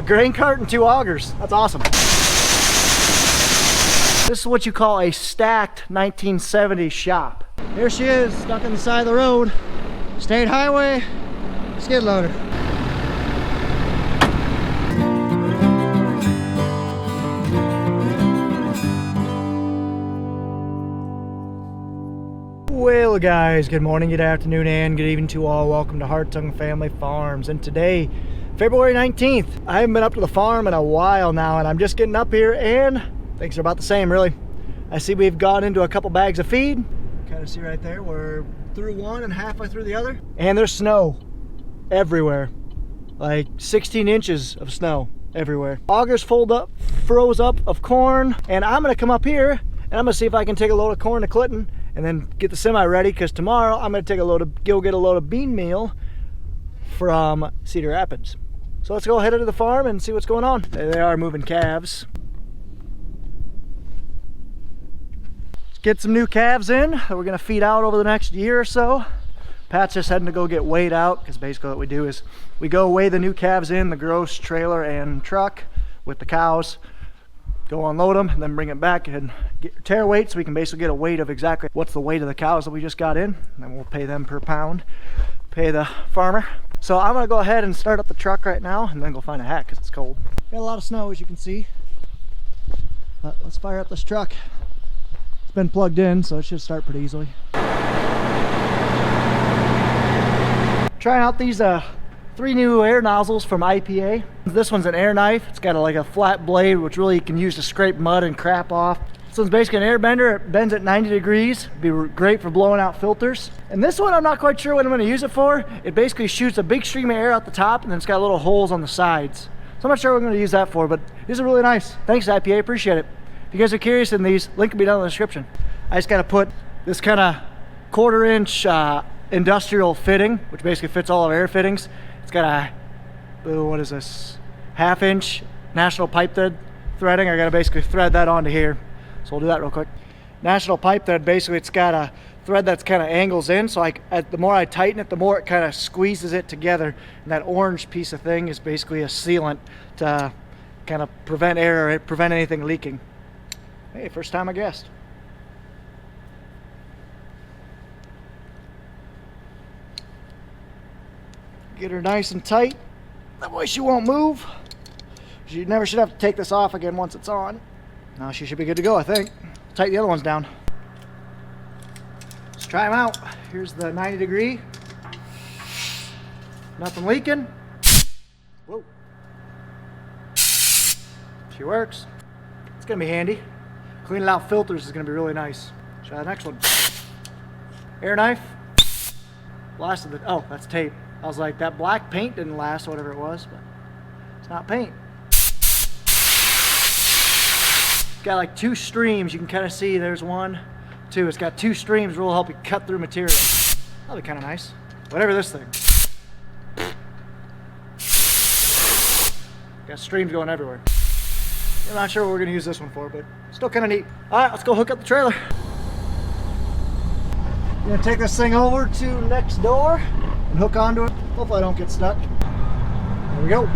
grain cart and 2 augers. That's awesome. This is what you call a stacked 1970s shop. Here she is, stuck on the side of the road. State highway, skid loader. Well guys, good morning, good afternoon, and good evening to all. Welcome to Hartung Family Farms. And today, February 19th, I haven't been up to the farm in a while now, and I'm just getting up here and things are about the same, really. I see we've gone into a couple bags of feed. Kind of see right there, we're through one and halfway through the other. And there's snow everywhere. Like 16 inches of snow everywhere. Augers froze up of corn, and I'm gonna come up here and I'm gonna see if I can take a load of corn to Clinton and then get the semi ready, because tomorrow I'm gonna take go get a load of bean meal from Cedar Rapids. So let's go head into the farm and see what's going on. There they are, moving calves. Get some new calves in that we're gonna feed out over the next year or so. Pat's just heading to go get weighed out, because basically what we do is we go weigh the new calves in the gross trailer and truck with the cows, go unload them, and then bring it back and get tear weight, so we can basically get a weight of exactly what's the weight of the cows that we just got in, and then we'll pay them per pound, pay the farmer. So I'm gonna go ahead and start up the truck right now and then go find a hat because it's cold. Got a lot of snow, as you can see, but let's fire up this truck. Been plugged in, so it should start pretty easily. Trying out these 3 new air nozzles from IPA. This one's an air knife. It's got like a flat blade, which really you can use to scrape mud and crap off. This one's basically an air bender. It bends at 90 degrees. It'd be great for blowing out filters. And this one, I'm not quite sure what I'm going to use it for. It basically shoots a big stream of air out the top, and then it's got little holes on the sides. So I'm not sure what I'm going to use that for, but these are really nice. Thanks, IPA. Appreciate it. If you guys are curious in these, link will be down in the description. I just got to put this kind of 1/4 inch industrial fitting, which basically fits all of our air fittings. It's got a, what is this, 1/2 inch national pipe thread threading. I got to basically thread that onto here. So we'll do that real quick. National pipe thread, basically it's got a thread that's kind of angles in, so the more I tighten it, the more it kind of squeezes it together. And that orange piece of thing is basically a sealant to kind of prevent air, prevent anything leaking. Hey, first time I guessed. Get her nice and tight. That way she won't move. You never should have to take this off again once it's on. Now she should be good to go, I think. Tighten the other ones down. Let's try them out. Here's the 90 degree. Nothing leaking. Whoa. She works. It's gonna be handy. Cleaning out filters is gonna be really nice. Try the next one. Air knife. Blasted the, oh, that's tape. I was like, that black paint didn't last, whatever it was, but it's not paint. It's got like 2 streams. You can kind of see there's 1, 2. It's got 2 streams, will help you cut through material. That'll be kind of nice. Whatever this thing. Got streams going everywhere. I'm not sure what we're gonna use this one for, but still kind of neat. All right, let's go hook up the trailer. I'm gonna take this thing over to next door and hook onto it. Hopefully I don't get stuck. There we go.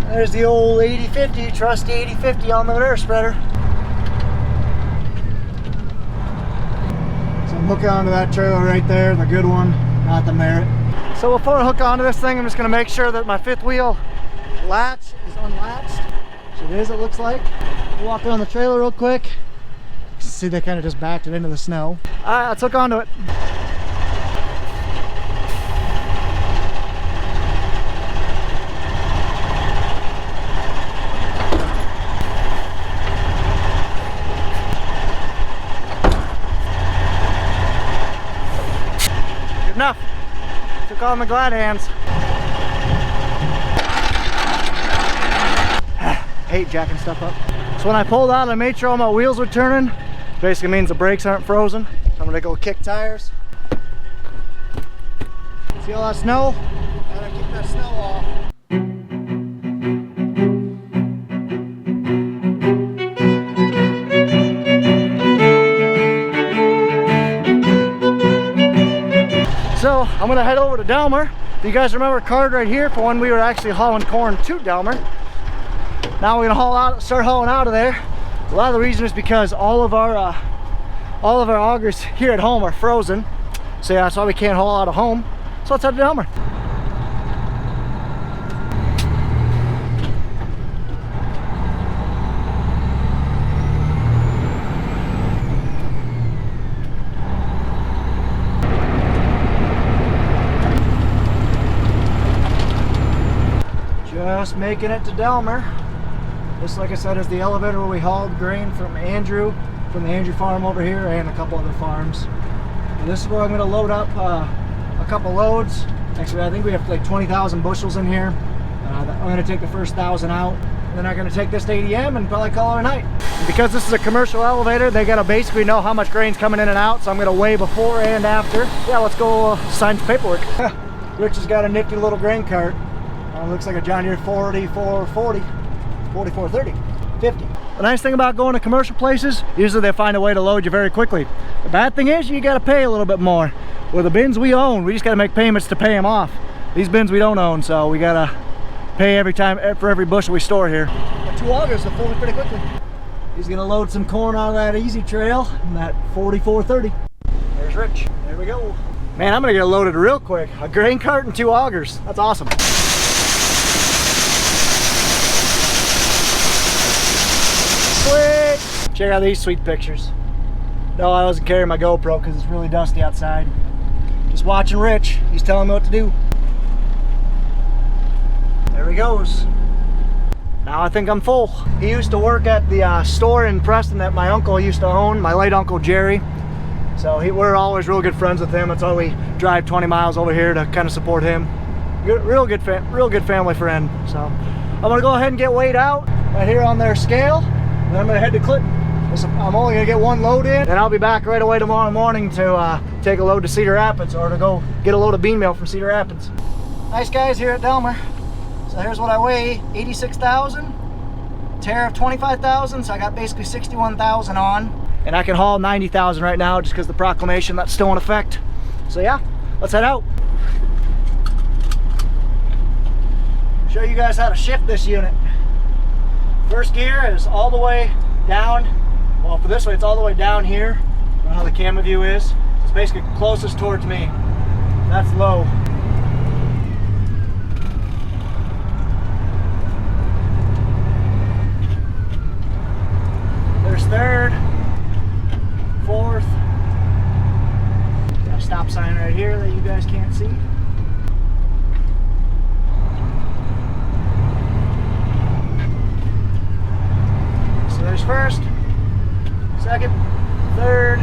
There's the old 8050, trusty 8050 on the air spreader. So I'm hooking onto that trailer right there, the good one, not the Merit. So before I hook onto this thing, I'm just gonna make sure that my 5th wheel latch is unlatched. Which it is, it looks like. Walk around the trailer real quick. See, they kind of just backed it into the snow. All right, let's hook onto it. Good enough. Took on the glad hands. Hate jacking stuff up. So when I pulled out, I made sure all my wheels were turning. Basically means the brakes aren't frozen. So I'm gonna go kick tires. See all that snow? Gotta keep that snow off. So I I'm gonna head over to Delmer. If you guys remember card right here for when we were actually hauling corn to Delmer. Now we're gonna start hauling out of there. A lot of the reason is because all of our augers here at home are frozen. So yeah, that's why we can't haul out of home. So let's head to Delmer. Just making it to Delmer. This, like I said, is the elevator where we hauled grain from Andrew, from the Andrew farm over here, and a couple other farms. And this is where I'm going to load up a couple loads. Actually, I think we have like 20,000 bushels in here. I'm going to take the first 1,000 out. And then I'm going to take this to ADM and probably call it a night. And because this is a commercial elevator, they got to basically know how much grain's coming in and out. So I'm going to weigh before and after. Yeah, let's go sign some paperwork. Rich has got a nifty little grain cart. Looks like a John Deere 4440, 4430, 50. The nice thing about going to commercial places, usually they find a way to load you very quickly. The bad thing is you got to pay a little bit more. With the bins we own, we just got to make payments to pay them off. These bins we don't own, so we got to pay every time for every bushel we store here. The 2 augers will fill it pretty quickly. He's going to load some corn out of that easy trail and that 4430. There's Rich. There we go. Man, I'm going to get it loaded real quick. A grain cart and 2 augers. That's awesome. Sweet. Check out these sweet pictures. No, I wasn't carrying my GoPro because it's really dusty outside. Just watching Rich. He's telling me what to do. There he goes. Now I think I'm full. He used to work at the store in Preston that my uncle used to own, my late Uncle Jerry. So we're always real good friends with him. That's why we drive 20 miles over here to kind of support him. Real good family friend. So I'm gonna go ahead and get weighed out right here on their scale. Then I'm gonna head to Clinton. I'm only gonna get 1 load in, and I'll be back right away tomorrow morning to take a load to Cedar Rapids, or to go get a load of bean meal from Cedar Rapids. Nice guys here at Delmer. So here's what I weigh: 86,000, tare of 25,000. So I got basically 61,000 on, and I can haul 90,000 right now just because the proclamation that's still in effect. So yeah, let's head out. Show you guys how to shift this unit. First gear is all the way down. Well, for this way, it's all the way down here. I don't know how the camera view is. It's basically closest towards me. That's low. There's third, fourth. Got a stop sign right here that you guys can't see. There's first, second, third,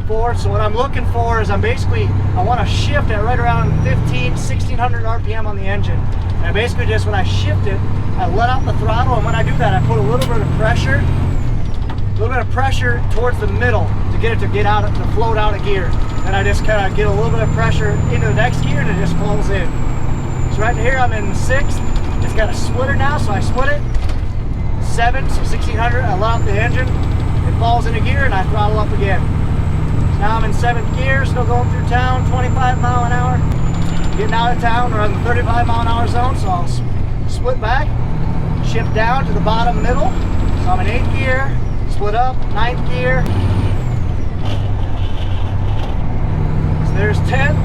fourth. So what I'm looking for is I want to shift at right around 1600 RPM on the engine. And I basically just, when I shift it, I let out the throttle, and when I do that, I put a little bit of pressure towards the middle to get it to float out of gear. Then I just kind of get a little bit of pressure into the next gear, and it just falls in. So right here I'm in 6th. It's got a splitter now, so I split it. 7, so 1600, I let out the engine, it falls into gear, and I throttle up again. So now I'm in 7th gear, still going through town, 25 mile an hour. Getting out of town, we're in the 35 mile an hour zone, so I'll split back, shift down to the bottom middle. So I'm in 8th gear, split up, 9th gear. So there's 10th,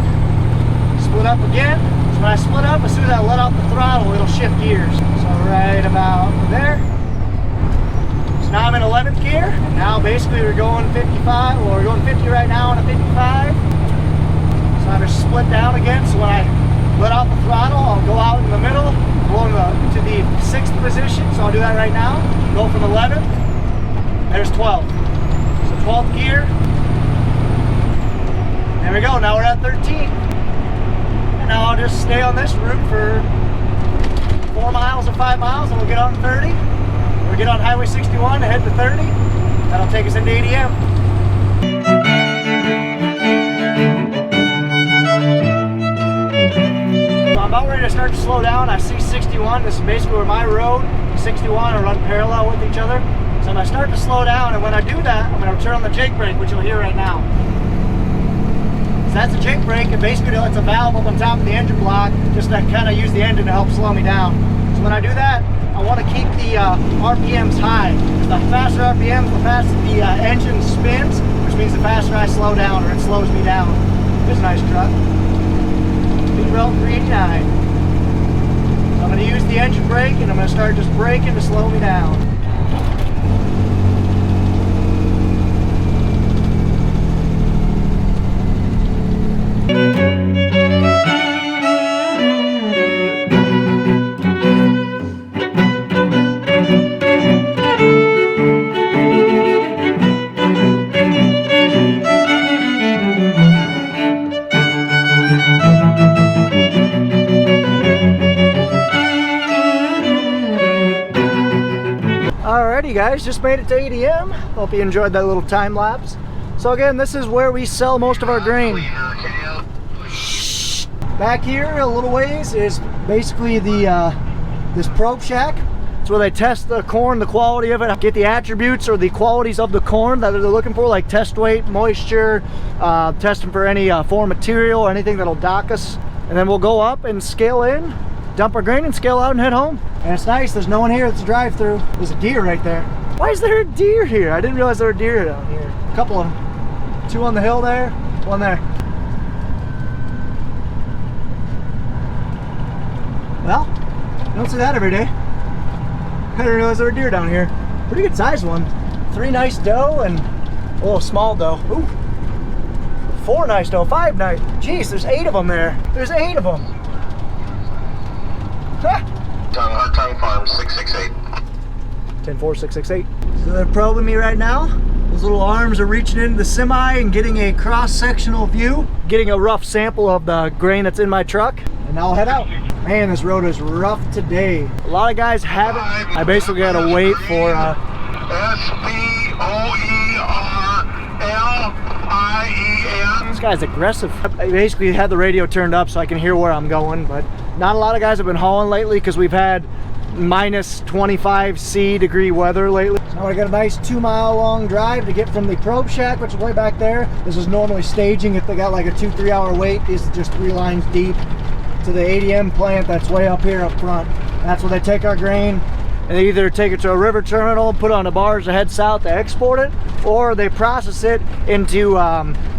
split up again. So when I split up, as soon as I let out the throttle, it'll shift gears. So right about there. Now I'm in 11th gear, and now basically we're going 55, well, we're going 50 right now on a 55. So I just split down again, so when I let out the throttle, I'll go out in the middle, go to the 6th position, so I'll do that right now. Go from 11th, there's 12th. So 12th gear, there we go, now we're at 13. And now I'll just stay on this route for 4 miles or 5 miles, and we'll get on 30. We'll get on Highway 61 to head to 30. That'll take us into ADM. So I'm about ready to start to slow down. I see 61. This is basically where my road and 61 are run parallel with each other. So I'm going to start to slow down, and when I do that, I'm going to turn on the Jake brake, which you'll hear right now. that's a jig brake, and basically it's a valve up on top of the engine block just to kind of use the engine to help slow me down. So when I do that, I want to keep the RPMs high. The faster RPMs, the faster the engine spins, which means the faster I slow down, or it slows me down. It's a nice truck. Speedwell 389. So I'm going to use the engine brake, and I'm going to start just braking to slow me down. Alrighty guys, just made it to ADM. Hope you enjoyed that little time lapse. So again, this is where we sell most of our grain. Back here a little ways is basically the this probe shack. It's where they test the corn, the quality of it, get the attributes or the qualities of the corn that they're looking for, like test weight, moisture, testing for any foreign material or anything that'll dock us. And then we'll go up and scale in, dump our grain and scale out and head home. And it's nice, there's no one here. It's a drive-through. There's a deer right there. Why is there a deer here? I didn't realize there were deer down here. A couple of them. Two on the hill there, one there. Well, you don't see that every day. I didn't realize there were deer down here. Pretty good sized one. 3 nice doe and a little small doe. Ooh. 4 nice doe, 5 nice. Jeez, there's 8 of them there. There's 8 of them. Hartung Farm 668. 104668. So they're probing me right now. Those little arms are reaching into the semi and getting a cross-sectional view, getting a rough sample of the grain that's in my truck, and now I'll head out. Man, this road is rough today. A lot of guys haven't. I basically got to wait for SPOERLIEN. This guy's aggressive. I basically had the radio turned up so I can hear where I'm going, but not a lot of guys have been hauling lately because we've had minus 25°C degree weather lately. So now I got a nice 2-mile long drive to get from the probe shack, which is way back there. This is normally staging if they got like a 2-3 hour wait. This is just 3 lines deep to the ADM plant that's way up here up front. That's where they take our grain and they either take it to a river terminal, put it on the barge to head south to export it, or they process it into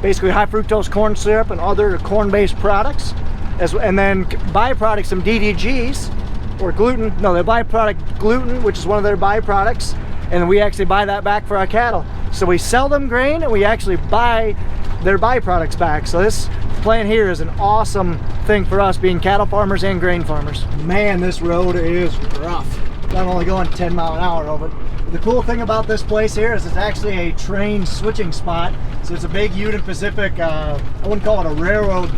basically high fructose corn syrup and other corn-based products, and then byproducts, some DDGs or gluten. No, they byproduct gluten, which is one of their byproducts, and then we actually buy that back for our cattle. So we sell them grain and we actually buy their byproducts back. So this plant here is an awesome thing for us being cattle farmers and grain farmers. Man, this road is rough. I'm only going 10 miles an hour over it. But the cool thing about this place here is it's actually a train switching spot. So it's a big Union Pacific, I wouldn't call it a railroad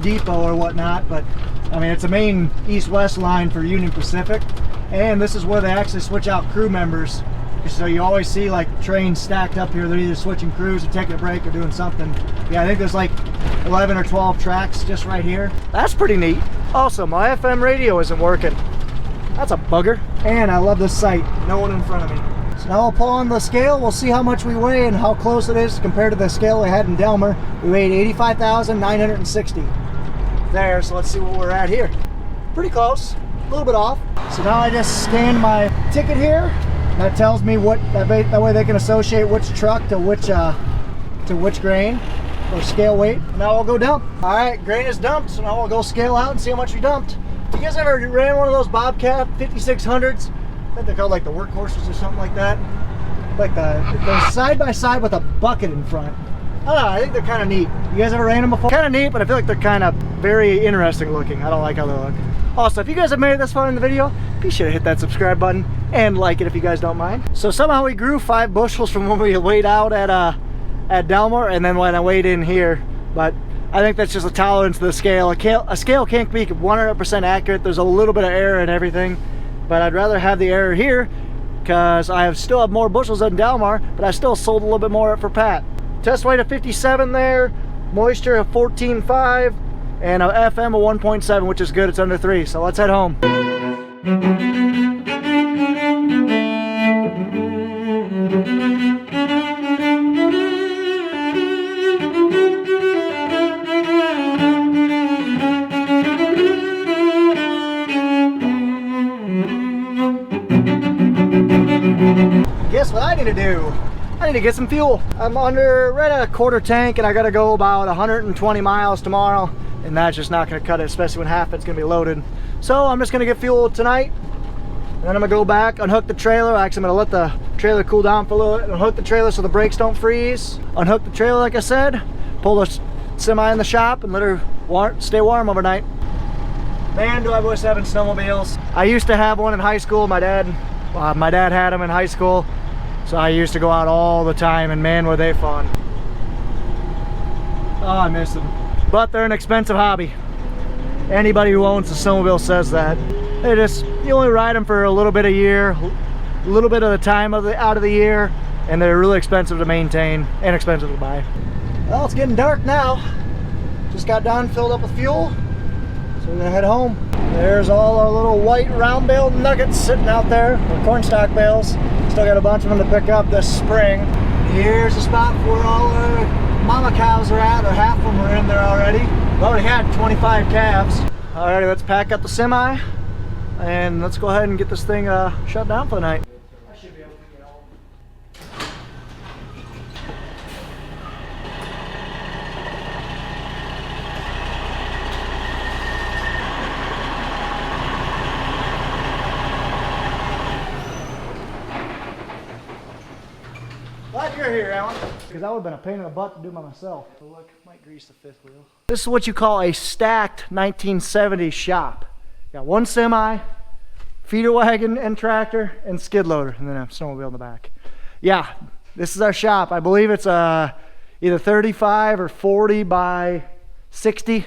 depot or whatnot, but I mean it's a main east-west line for Union Pacific. And this is where they actually switch out crew members. So you always see like trains stacked up here. They're either switching crews or taking a break or doing something. Yeah, I think there's like 11 or 12 tracks just right here. That's pretty neat. Also, my FM radio isn't working. That's a bugger. And I love this sight. No one in front of me. So now I'll pull on the scale. We'll see how much we weigh and how close it is compared to the scale we had in Delmer. We weighed 85,960 there. So let's see what we're at here. Pretty close. A little bit off. So now I just scan my ticket here. That tells me what, that way they can associate which truck to which grain or scale weight. Now I'll go dump. All right, grain is dumped, so now we'll go scale out and see how much we dumped. You guys ever ran one of those Bobcat 5600s? I think they're called like the workhorses or something like that. Like they're side by side with a bucket in front. I don't know, I think they're kind of neat. You guys ever ran them before? Kind of neat, but I feel like they're kind of very interesting looking. I don't like how they look. Also, if you guys have made it this far in the video, be sure to hit that subscribe button and like it if you guys don't mind. So somehow we grew 5 bushels from when we weighed out at Delmer and then when I weighed in here. But I think that's just a tolerance to the scale. A scale can't be 100% accurate. There's a little bit of error in everything. But I'd rather have the error here because I still have more bushels than Delmar, but I still sold a little bit more for Pat. Test weight of 57 there, moisture of 14.5, and a FM of 1.7, which is good. It's under 3. So let's head home. need to do? I need to get some fuel. I'm right at a quarter tank and I gotta go about 120 miles tomorrow, and that's just not gonna cut it, especially when half it's gonna be loaded. So I'm just gonna get fuel tonight, and then I'm gonna go back, unhook the trailer. Actually, I'm gonna let the trailer cool down for a little bit, unhook the trailer so the brakes don't freeze, unhook the trailer like I said, pull the semi in the shop and let her stay warm overnight. Man, do I wish having snowmobiles. I used to have one in high school. My dad had them in high school. So I used to go out all the time, and man, were they fun. Oh, I miss them. But they're an expensive hobby. Anybody who owns a snowmobile says that. You only ride them for a little bit a year, a little bit of the time out of the year, and they're really expensive to maintain and expensive to buy. Well, it's getting dark now. Just got done, filled up with fuel. So we're gonna head home. There's all our little white round bale nuggets sitting out there, or cornstalk bales. Still got a bunch of them to pick up this spring. Here's the spot where all our mama cows are at, or half of them are in there already. We already had 25 calves. Alrighty, let's pack up the semi and let's go ahead and get this thing shut down for the night. I should be able to get home. Glad you're here, Alan. Because that would have been a pain in the butt to do by myself. So look, might grease the fifth wheel. This is what you call a stacked 1970s shop. Got one semi, feeder wagon and tractor, and skid loader, and then a snowmobile in the back. Yeah, this is our shop. I believe it's either 35 or 40 by 60,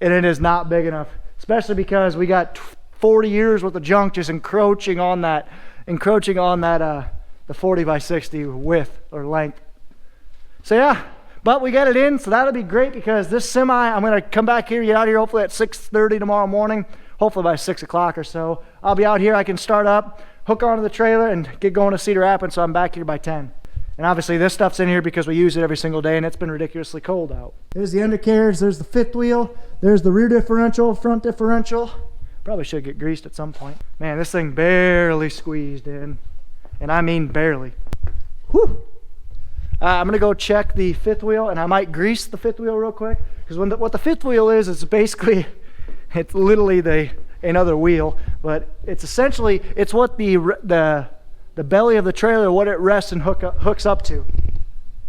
and it is not big enough, especially because we got 40 years worth of junk just encroaching on that the 40 by 60 width or length. So yeah, but we got it in, so that'll be great because this semi, I'm gonna come back here, get out of here hopefully at 6:30 tomorrow morning, hopefully by 6 o'clock or so. I'll be out here, I can start up, hook onto the trailer and get going to Cedar Rapids, so I'm back here by 10. And obviously this stuff's in here because we use it every single day and it's been ridiculously cold out. There's the undercarriage, there's the fifth wheel, there's the rear differential, front differential. Probably should get greased at some point. Man, this thing barely squeezed in. And I mean barely. Whew. I'm gonna go check the fifth wheel, and I might grease the fifth wheel real quick, because what the fifth wheel is basically, it's literally another wheel, but it's essentially, it's what the belly of the trailer, what it rests and hooks up to.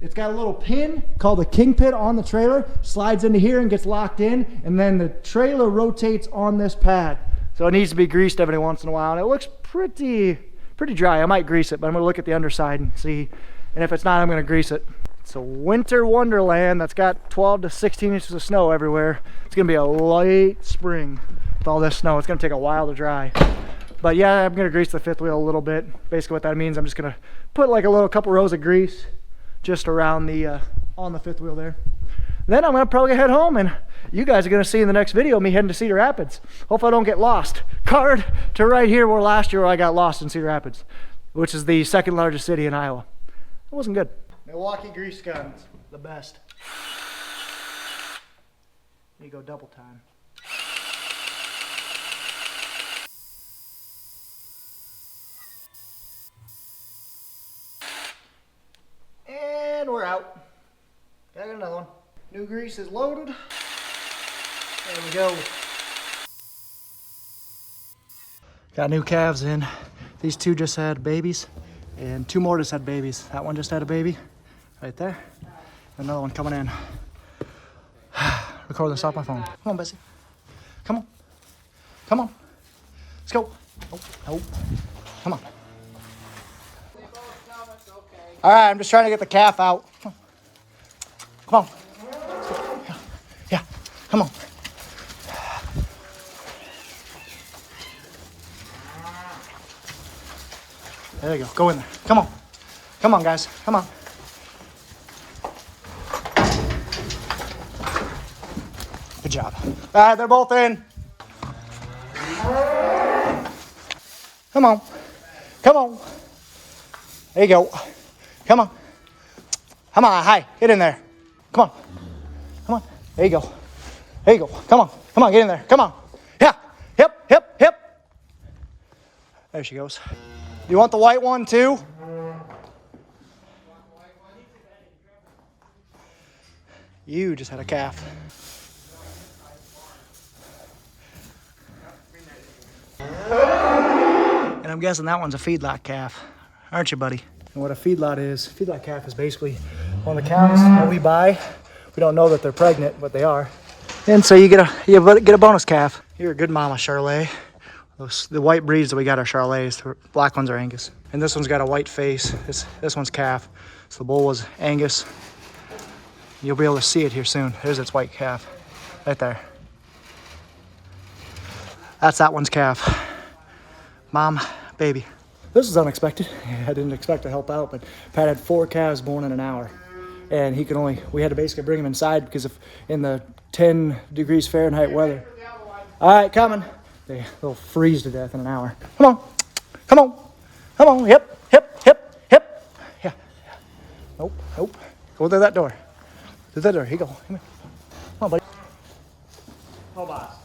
It's got a little pin called the king pin on the trailer, slides into here and gets locked in, and then the trailer rotates on this pad. So it needs to be greased every once in a while, and it looks pretty dry. I might grease it, but I'm gonna look at the underside and see, and if it's not, I'm gonna grease it. It's a winter wonderland that's got 12 to 16 inches of snow everywhere. It's gonna be a late spring with all this snow. It's gonna take a while to dry. But yeah, I'm gonna grease the fifth wheel a little bit. Basically what that means, I'm just gonna put like a couple rows of grease just around on the fifth wheel there. Then I'm gonna probably head home, and you guys are gonna see in the next video me heading to Cedar Rapids. Hope I don't get lost. Card to right here where last year I got lost in Cedar Rapids, which is the second largest city in Iowa. It wasn't good. Milwaukee grease guns, the best. You go double time. And we're out. Got another one. New grease is loaded. There we go. Got new calves in. These two just had babies, and two more just had babies. That one just had a baby, right there. Another one coming in. Record this off my phone. Come on, Bessie. Come on. Come on. Let's go. Oh, oh. Come on. All right, I'm just trying to get the calf out. Come on. Yeah, come on. There you go. Go in there. Come on. Come on, guys. Come on. Good job. All right, they're both in. Come on. Come on. There you go. Come on. Come on. Hi. Get in there. Come on. Come on. There you go. There you go. Come on. Come on. Get in there. Come on. Yeah. Hip, hip, hip. There she goes. You want the white one too? You just had a calf. And I'm guessing that one's a feedlot calf, aren't you, buddy? And what a feedlot calf is basically one of the cows that we buy. We don't know that they're pregnant, but they are. And so you get a bonus calf. You're a good mama, Charolais. The white breeds that we got are Charolais. The black ones are Angus. And this one's got a white face. This one's calf. So the bull was Angus. You'll be able to see it here soon. There's its white calf, right there. That's that one's calf. Mom, baby. This was unexpected. I didn't expect to help out, but Pat had 4 calves born in an hour. And we had to basically bring him inside because of in the 10 degrees Fahrenheit weather. All right, coming. They'll freeze to death in an hour. Come on, come on, come on. Hip, hip, hip, hip. Yeah. Nope, nope. Go through that door. Through that door. Here you go. Come here. Come on, buddy. Oh, boss.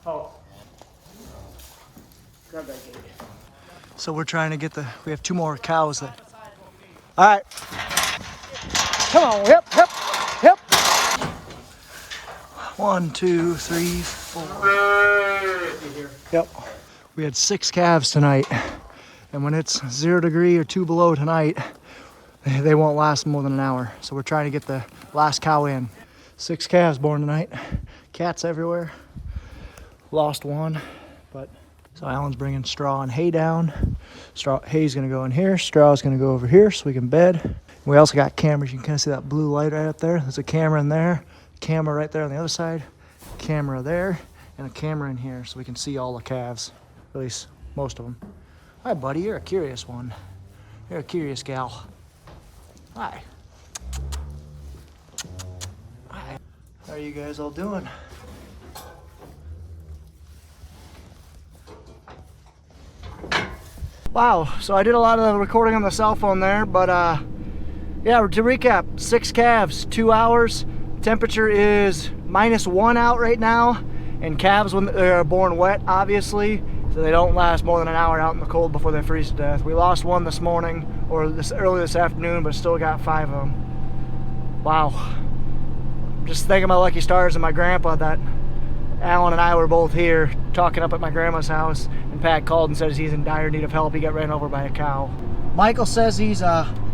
Oh. Grab that gate. So we're trying to get we have 2 more cows that. All right. Come on, hip, hip, hip. 1, 2, 3, 4. Yep. We had 6 calves tonight, and when it's 0 degree or 2 below tonight, they won't last more than an hour. So we're trying to get the last cow in. 6 calves born tonight. Cats everywhere. Lost one, but so Alan's bringing straw and hay down. Hay's gonna go in here. Straw's gonna go over here so we can bed. We also got cameras. You can kind of see that blue light right up there. There's a camera in there, camera right there on the other side, camera there, and a camera in here so we can see all the calves, at least most of them. Hi, buddy. You're a curious one. You're a curious gal. Hi. Hi. How are you guys all doing? Wow, so I did a lot of the recording on the cell phone there, but yeah, to recap, 6 calves, 2 hours. Temperature is -1 out right now, and calves when they're born wet, obviously, so they don't last more than an hour out in the cold before they freeze to death. We lost one this morning, or early this afternoon, but still got 5 of them. Wow. Just thanking my lucky stars and my grandpa that Alan and I were both here talking up at my grandma's house, and Pat called and says he's in dire need of help. He got ran over by a cow. Michael says he's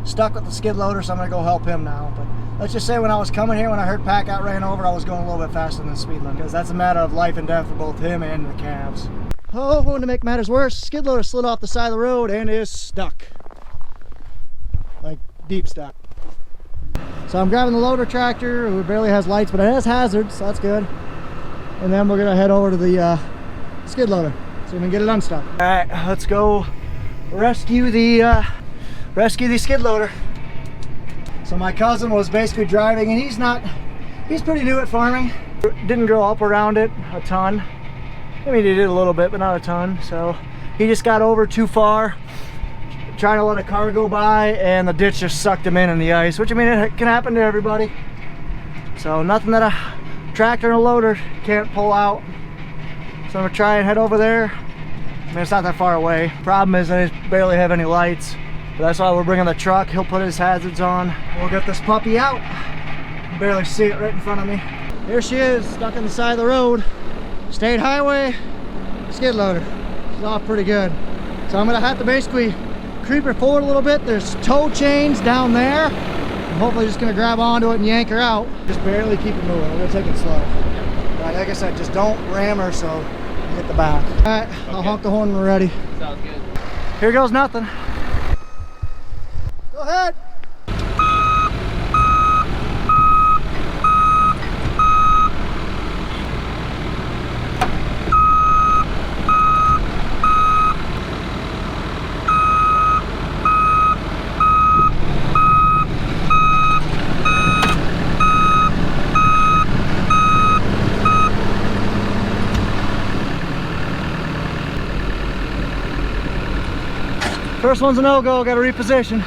stuck with the skid loader, so I'm gonna go help him now. But let's just say when I was coming here, when I heard Pat got ran over, I was going a little bit faster than the speed limit, because that's a matter of life and death for both him and the calves. Oh, and to make matters worse, skid loader slid off the side of the road and is stuck. Like deep stuck. So I'm grabbing the loader tractor. It barely has lights, but it has hazards, so that's good. And then we're gonna head over to the skid loader so we can get it unstuck. All right, let's go rescue the skid loader. So my cousin was basically driving, and he's pretty new at farming. Didn't grow up around it a ton. I mean, he did a little bit, but not a ton. So he just got over too far, trying to let a car go by, and the ditch just sucked him in the ice, which, I mean, it can happen to everybody. So nothing that a tractor and a loader can't pull out. So I'm gonna try and head over there. I mean, it's not that far away. Problem is I barely have any lights, but that's why we're bringing the truck. He'll put his hazards on. We'll get this puppy out. You can barely see it right in front of me. Here she is, stuck on the side of the road. State highway, skid loader. She's off pretty good. So I'm gonna have to basically creep her forward a little bit. There's tow chains down there. I'm hopefully just gonna grab onto it and yank her out. Just barely keep it moving. We're gonna take it slow. But like I said, just don't ram her so you hit the back. All right, okay. I'll honk the horn when we're ready. Sounds good. Here goes nothing. Go ahead. First one's a no-go, gotta reposition.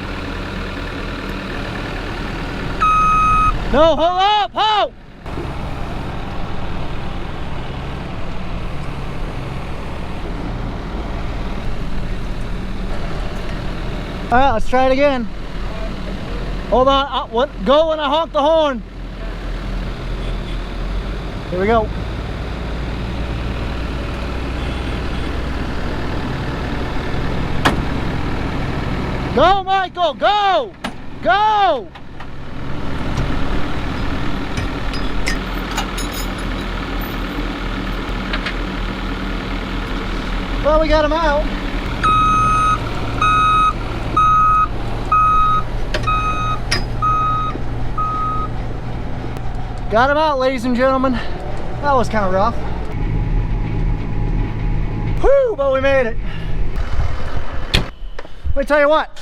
No, hold up, hold! All right, let's try it again. Hold on, go when I honk the horn. Here we go. Go, Michael, go! Go! Well, we got him out. Got him out, ladies and gentlemen. That was kind of rough. Whew, but we made it. Let me tell you what.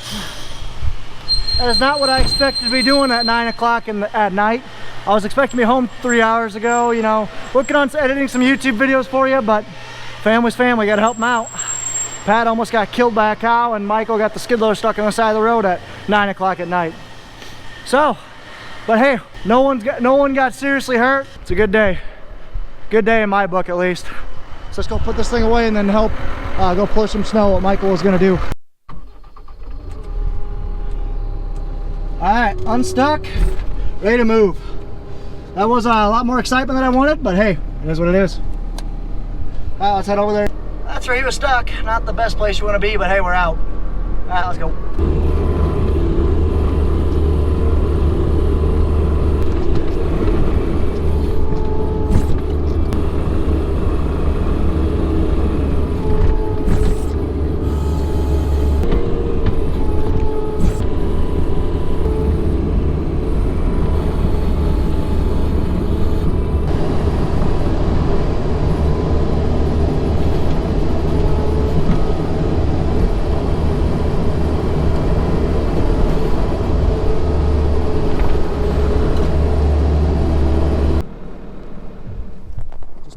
That is not what I expected to be doing at 9 o'clock at night. I was expecting to be home 3 hours ago, you know, working on editing some YouTube videos for you, but family's family, gotta help them out. Pat almost got killed by a cow, and Michael got the skid loader stuck on the side of the road at 9 o'clock at night. So, but hey, no one got seriously hurt. It's a good day. Good day in my book, at least. So let's go put this thing away and then help go push some snow, what Michael was gonna do. All right, unstuck, ready to move. That was a lot more excitement than I wanted, but hey, it is what it is. All right, let's head over there. That's where he was stuck. Not the best place you want to be, but hey, we're out. All right, let's go.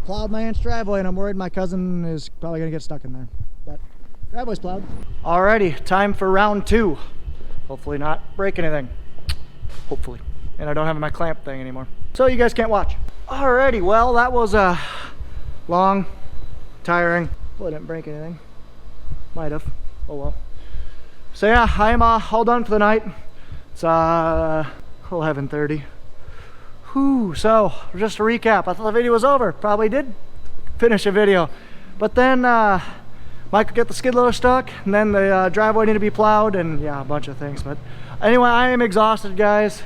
Plowed my aunt's driveway, and I'm worried my cousin is probably gonna get stuck in there, but driveway's plowed. Alrighty, time for round 2. Hopefully not break anything. Hopefully. And I don't have my clamp thing anymore, so you guys can't watch. Alrighty, well, that was long, tiring. Well, I didn't break anything. Might have. Oh well. So yeah, I am all done for the night. It's 11:30. So just to recap, I thought the video was over. Probably did finish a video, but then Michael got the skid loader stuck, and then the driveway needed to be plowed, and yeah, a bunch of things. But anyway, I am exhausted, guys.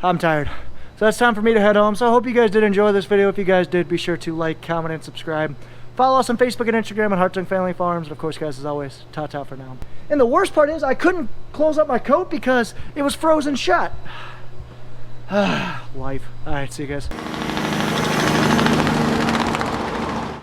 I'm tired, so it's time for me to head home. So I hope you guys did enjoy this video. If you guys did, be sure to like, comment, and subscribe. Follow us on Facebook and Instagram at Hartung Family Farms, and of course, guys, as always, ta-ta for now. And the worst part is I couldn't close up my coat because it was frozen shut. Life. All right, see you guys.